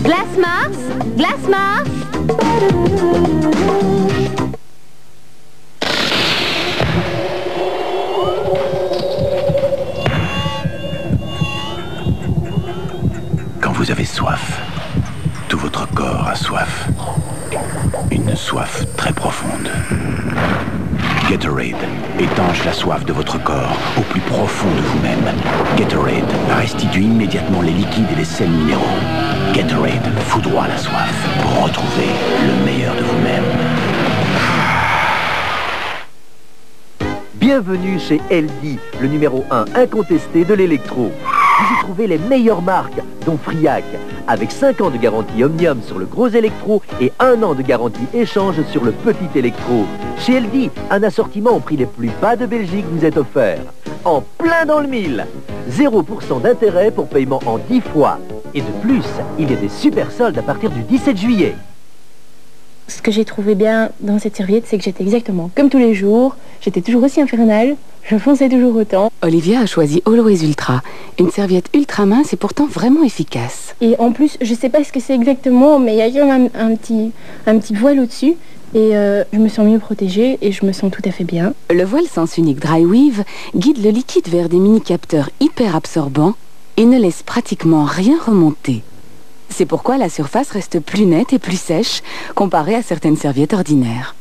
Glace Mars, Glace Mars. Quand vous avez soif, tout votre corps a soif. Une soif très profonde. Gatorade étanche la soif de votre corps au plus profond de vous-même. Gatorade restitue immédiatement les liquides et les sels minéraux. Gatorade foudroie la soif pour retrouver le meilleur de vous-même. Bienvenue chez LD, le numéro 1 incontesté de l'électro. Vous y trouvez les meilleures marques, dont Friac, avec 5 ans de garantie Omnium sur le gros électro et 1 an de garantie échange sur le petit électro. Chez LD, un assortiment au prix les plus bas de Belgique vous est offert. En plein dans le mille. 0% d'intérêt pour paiement en 10 fois. Et de plus, il y a des super soldes à partir du 17 juillet. Ce que j'ai trouvé bien dans cette serviette, c'est que j'étais exactement comme tous les jours. J'étais toujours aussi infernale, je fonçais toujours autant. Olivia a choisi Always Ultra, une serviette ultra mince et pourtant vraiment efficace. Et en plus, je sais pas ce que c'est exactement, mais il y a quand même un petit voile au-dessus. Et je me sens mieux protégée et je me sens tout à fait bien. Le voile sens unique Dry Weave guide le liquide vers des mini-capteurs hyper absorbants et ne laisse pratiquement rien remonter. C'est pourquoi la surface reste plus nette et plus sèche comparée à certaines serviettes ordinaires.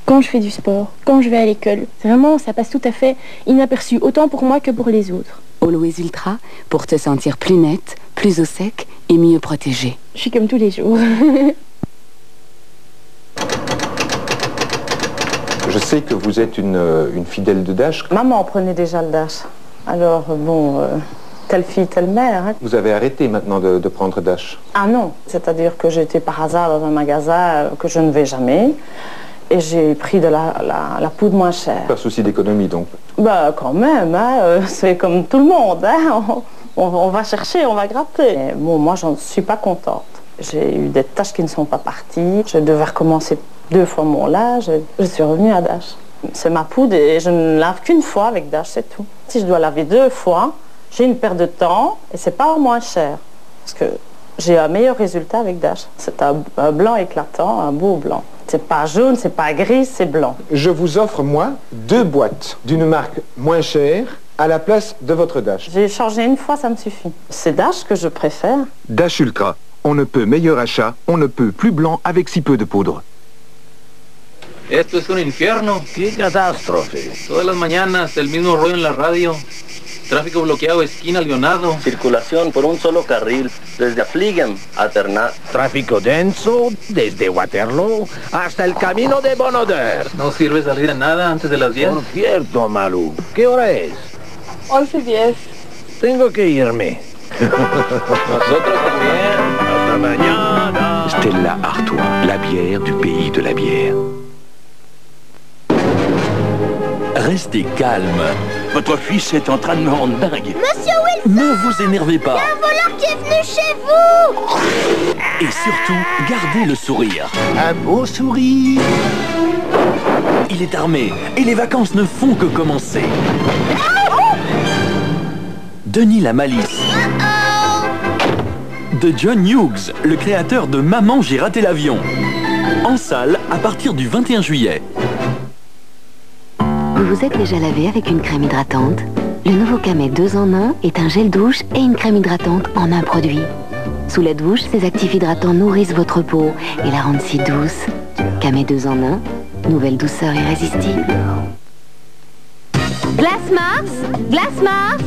Quand je fais du sport, quand je vais à l'école, vraiment ça passe tout à fait inaperçu, autant pour moi que pour les autres. Always Ultra, pour te sentir plus nette, plus au sec et mieux protégée. Je suis comme tous les jours. Je sais que vous êtes une fidèle de Dash. Maman prenait déjà le Dash. Alors bon, telle fille, telle mère. Hein. Vous avez arrêté maintenant de prendre Dash? Ah non, c'est-à-dire que j'étais par hasard dans un magasin que je ne vais jamais. Et j'ai pris de la poudre moins chère. Pas souci d'économie donc? Bah quand même, hein, c'est comme tout le monde. Hein, on va chercher, on va gratter. Et bon, moi j'en suis pas contente. J'ai eu des taches qui ne sont pas parties. Je devais recommencer 2 fois mon linge. Je suis revenue à Dash. C'est ma poudre et je ne lave qu'une fois avec Dash, c'est tout. Si je dois laver 2 fois, j'ai une perte de temps et c'est pas moins cher. Parce que j'ai un meilleur résultat avec Dash. C'est un blanc éclatant, un beau blanc. C'est pas jaune, c'est pas gris, c'est blanc. Je vous offre, moi, 2 boîtes d'une marque moins chère à la place de votre Dash. J'ai changé une fois, ça me suffit. C'est Dash que je préfère. Dash Ultra. On ne peut meilleur achat, on ne peut plus blanc avec si peu de poudre. Esto es un infierno. ¡Qué catástrofe! Todas las mañanas el mismo rollo en la radio. Tráfico bloqueado, esquina Leonardo. Circulación por un solo carril, desde Affligen a Ternat. Tráfico denso, desde Waterloo hasta el camino de Bonodeur. No sirve salir a nada antes de las 10. Por cierto, Malu, ¿qué hora es? 11:10. Tengo que irme. Nosotros también. Hasta mañana. Stella Artois, la bière du pays de la bière. Restez calme. Votre fils est en train de me rendre dingue. Monsieur Wilson! Ne vous énervez pas. Il y a un voleur qui est venu chez vous! Et surtout, gardez le sourire. Un beau sourire. Il est armé et les vacances ne font que commencer. Denis la malice. De John Hughes, le créateur de Maman, j'ai raté l'avion. En salle à partir du 21 juillet. Vous vous êtes déjà lavé avec une crème hydratante? Le nouveau Camay 2 en 1 est un gel douche et une crème hydratante en un produit. Sous la douche, ces actifs hydratants nourrissent votre peau et la rendent si douce. Camay 2 en 1, nouvelle douceur irrésistible. Glace Mars, Glace Mars.